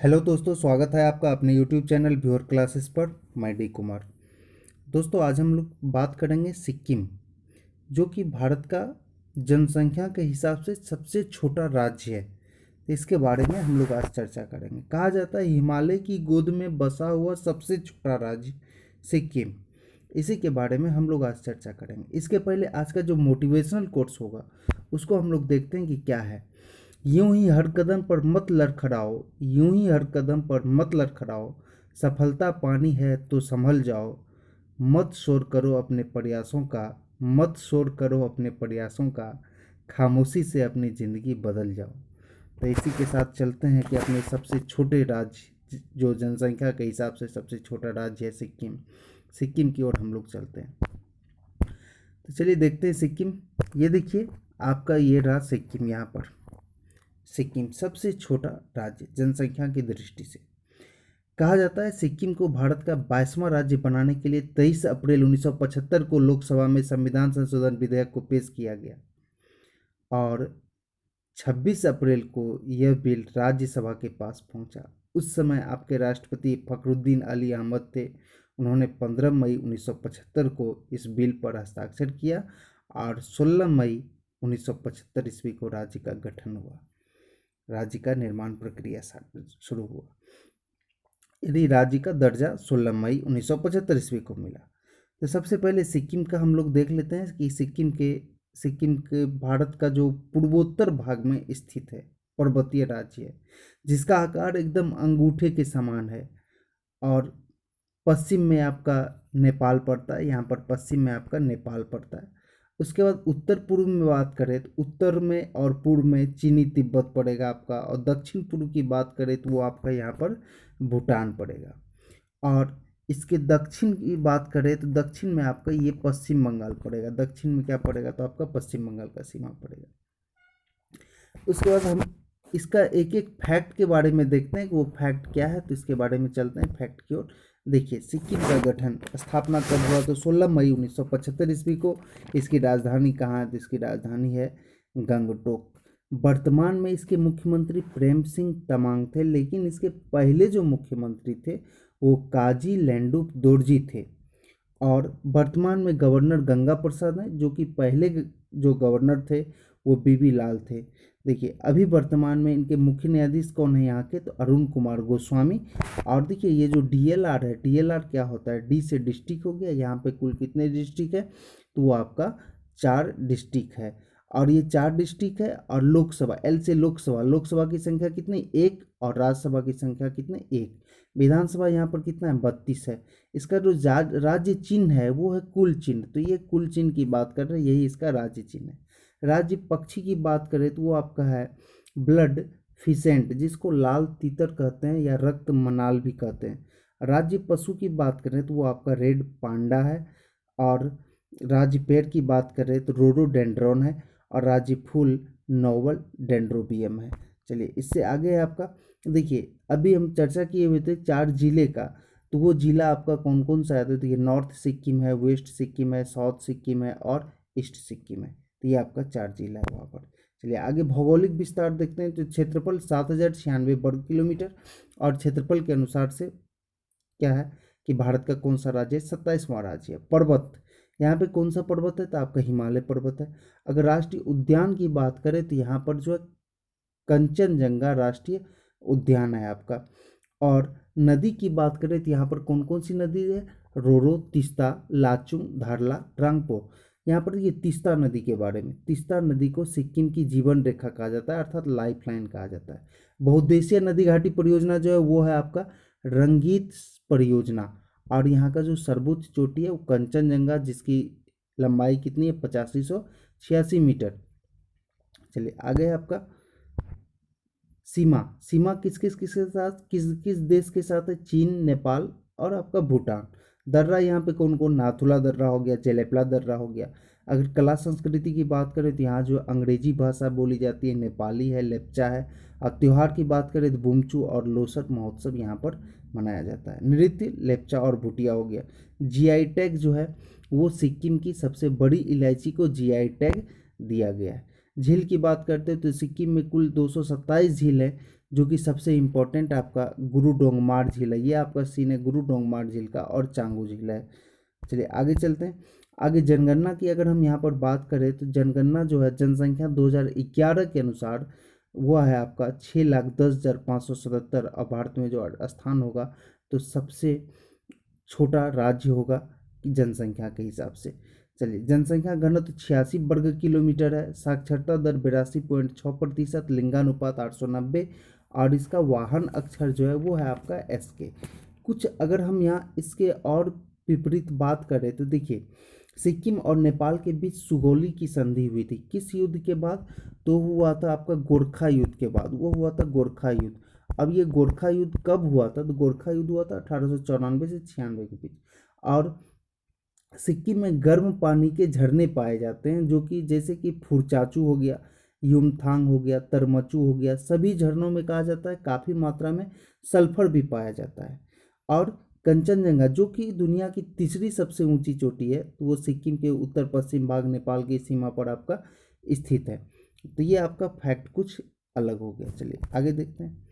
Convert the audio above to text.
Hello दोस्तों, स्वागत है आपका अपने यूट्यूब चैनल व्यूअर क्लासेस पर। मैं डी कुमार। दोस्तों, आज हम लोग बात करेंगे सिक्किम, जो कि भारत का जनसंख्या के हिसाब से सबसे छोटा राज्य है। तो इसके बारे में हम लोग आज चर्चा करेंगे। कहा जाता है हिमालय की गोद में बसा हुआ सबसे छोटा राज्य सिक्किम। इसी के बारे में हम लोग आज चर्चा करेंगे। इसके पहले आज का जो मोटिवेशनल कोट्स होगा उसको हम लोग देखते हैं कि क्या है। यूं ही हर कदम पर मत लड़खड़ाओ, यूं ही हर कदम पर मत लड़खड़ाओ, सफलता पानी है तो संभल जाओ। मत शोर करो अपने प्रयासों का, मत शोर करो अपने प्रयासों का, खामोशी से अपनी ज़िंदगी बदल जाओ। तो इसी के साथ चलते हैं कि अपने सबसे छोटे राज्य, जो जनसंख्या के हिसाब से सबसे छोटा राज्य है सिक्किम, सिक्किम की ओर हम लोग चलते हैं। तो चलिए देखते हैं सिक्किम। ये देखिए, आपका ये रहा सिक्किम। यहाँ पर सिक्किम सबसे छोटा राज्य जनसंख्या की दृष्टि से। कहा जाता है सिक्किम को भारत का 22वां राज्य बनाने के लिए 23 अप्रैल 1975 को लोकसभा में संविधान संशोधन विधेयक को पेश किया गया और 26 अप्रैल को यह बिल राज्यसभा के पास पहुंचा। उस समय आपके राष्ट्रपति फखरुद्दीन अली अहमद थे। उन्होंने 15 मई 1975 को इस बिल पर हस्ताक्षर किया और 16 मई 1975 ईस्वी को राज्य का गठन हुआ, राज्य का निर्माण प्रक्रिया शुरू हुआ। यदि राज्य का दर्जा 16 मई 1975 ईस्वी को मिला। तो सबसे पहले सिक्किम का हम लोग देख लेते हैं कि सिक्किम के भारत का जो पूर्वोत्तर भाग में स्थित है, पर्वतीय राज्य है, जिसका आकार एकदम अंगूठे के समान है। और पश्चिम में आपका नेपाल पड़ता है। यहाँ पर पश्चिम में आपका नेपाल पड़ता है। उसके बाद उत्तर पूर्व में बात करें तो उत्तर में और पूर्व में चीनी तिब्बत पड़ेगा आपका, और दक्षिण पूर्व की बात करें तो वो आपका यहाँ पर भूटान पड़ेगा। और इसके दक्षिण की बात करें तो दक्षिण में आपका ये पश्चिम बंगाल पड़ेगा। दक्षिण में क्या पड़ेगा तो आपका पश्चिम बंगाल का सीमा पड़ेगा। उसके बाद हम इसका एक एक फैक्ट के बारे में देखते हैं कि वो फैक्ट क्या है। तो इसके बारे में चलते हैं फैक्ट की ओर। देखिए, सिक्किम का गठन स्थापना कब हुआ तो 16 मई 1975 ईस्वी को। इसकी राजधानी कहाँ है तो इसकी राजधानी है गंगटोक। वर्तमान में इसके मुख्यमंत्री प्रेम सिंह तमांग थे, लेकिन इसके पहले जो मुख्यमंत्री थे वो काजी लैंडुप दोरजी थे। और वर्तमान में गवर्नर गंगा प्रसाद हैं, जो कि पहले जो गवर्नर थे वो बीबी लाल थे। देखिए, अभी वर्तमान में इनके मुख्य न्यायाधीश कौन है यहाँ के तो अरुण कुमार गोस्वामी। और देखिए, ये जो डीएलआर है, डीएलआर क्या होता है, डी से डिस्ट्रिक्ट हो गया। यहाँ पे कुल कितने डिस्ट्रिक्ट है तो वो आपका 4 डिस्ट्रिक्ट है। और ये 4 डिस्ट्रिक्ट है। और लोकसभा, एल से लोकसभा, लोकसभा की संख्या कितनी 1, और राज्यसभा की संख्या कितने 1। विधानसभा यहाँ पर कितना है 32 है। इसका जो राज्य चिन्ह है वो है कुल चिन्ह। तो ये कुल चिन्ह की बात कर रहे हैं, यही इसका राज्य चिन्ह है। राज्य पक्षी की बात करें तो वो आपका है ब्लड फिसेंट, जिसको लाल तीतर कहते हैं या रक्त मनाल भी कहते हैं। राज्य पशु की बात करें तो वो आपका रेड पांडा है। और राज्य पेड़ की बात करें तो रोडोडेंड्रॉन है। और राज्य फूल नोवल डेंड्रोबियम है। चलिए, इससे आगे है आपका। देखिए, अभी हम चर्चा किए हुए थे 4 जिले का, तो वो जिला आपका कौन कौन सा है तो देखिए, नॉर्थ सिक्किम है, वेस्ट सिक्किम है, साउथ सिक्किम है और ईस्ट सिक्किम है। तो ये आपका 4 जिला है वहाँ पर। चलिए आगे भौगोलिक विस्तार देखते हैं। तो क्षेत्रफल 7096 वर्ग किलोमीटर। और क्षेत्रफल के अनुसार से क्या है कि भारत का कौन सा राज्य है 27वां राज्य है। पर्वत, यहाँ पे कौन सा पर्वत है तो आपका हिमालय पर्वत है। अगर राष्ट्रीय उद्यान की बात करें तो यहाँ पर जो है कंचनजंगा राष्ट्रीय उद्यान है आपका। और नदी की बात करें तो यहाँ पर कौन कौन सी नदी है, रोरो, तीस्ता, लाचुंग, धारला, ट्रांगपो। यहाँ पर ये तीस्ता नदी के बारे में, तीस्ता नदी को सिक्किम की जीवन रेखा कहा जाता है, अर्थात लाइफ लाइन कहा जाता है। बहुउद्देशीय नदी घाटी परियोजना जो है वो है आपका रंगीत परियोजना। और यहाँ का जो सर्वोच्च चोटी है वो कंचनजंगा, जिसकी लंबाई कितनी है 8586 मीटर। चलिए आगे है आपका सीमा। सीमा किस किस किस के साथ, किस किस देश के साथ है, चीन, नेपाल और आपका भूटान। दर्रा यहाँ पे कौन कौन, नाथुला दर्रा हो गया, जेलेपला दर्रा हो गया। अगर कला संस्कृति की बात करें तो यहाँ जो अंग्रेजी भाषा बोली जाती है नेपाली है, लेप्चा है। और त्यौहार की बात करें तो बुमचू और लोसर महोत्सव यहाँ पर मनाया जाता है। नृत्य लेप्चा और भूटिया हो गया। जीआई टैग जो है वो सिक्किम की सबसे बड़ी इलायची को जीआई टैग दिया गया है। झील की बात करते हैं तो सिक्किम में कुल 227 झील है, जो कि सबसे इम्पोर्टेंट आपका गुरु डोंगमार झील है। ये आपका सीन है गुरु डोंगमार झील का, और चांगू झील है। चलिए आगे चलते हैं। आगे जनगणना की अगर हम यहाँ पर बात करें तो जनगणना जो है जनसंख्या 2011 के अनुसार वो है आपका 6,10,577। और भारत में जो स्थान होगा तो सबसे छोटा राज्य होगा कि जनसंख्या के हिसाब से। चलिए जनसंख्या घनत्व 86 वर्ग किलोमीटर है। साक्षरता दर 82.6%। लिंगानुपात 890। और इसका वाहन अक्षर जो है वो है आपका SK। कुछ अगर हम यहाँ इसके और विपरीत बात करें तो देखिए, सिक्किम और नेपाल के बीच सुगौली की संधि हुई थी। किस युद्ध के बाद? तो हुआ था आपका गोरखा युद्ध के बाद, वो हुआ था गोरखा युद्ध। अब ये गोरखा युद्ध कब हुआ था? तो गोरखा युद्ध हुआ था 1894 से 96 के बीच। और सिक्किम में गर्म पानी के झरने पाए जाते हैं, जो कि जैसे कि फुरचाचू हो गया, युमथांग हो गया, तरमचू हो गया। सभी झरनों में कहा जाता है काफ़ी मात्रा में सल्फर भी पाया जाता है। और कंचनजंगा जो कि दुनिया की तीसरी सबसे ऊंची चोटी है, तो वो सिक्किम के उत्तर पश्चिम भाग नेपाल की सीमा पर आपका स्थित है। तो ये आपका फैक्ट कुछ अलग हो गया। चलिए आगे देखते हैं।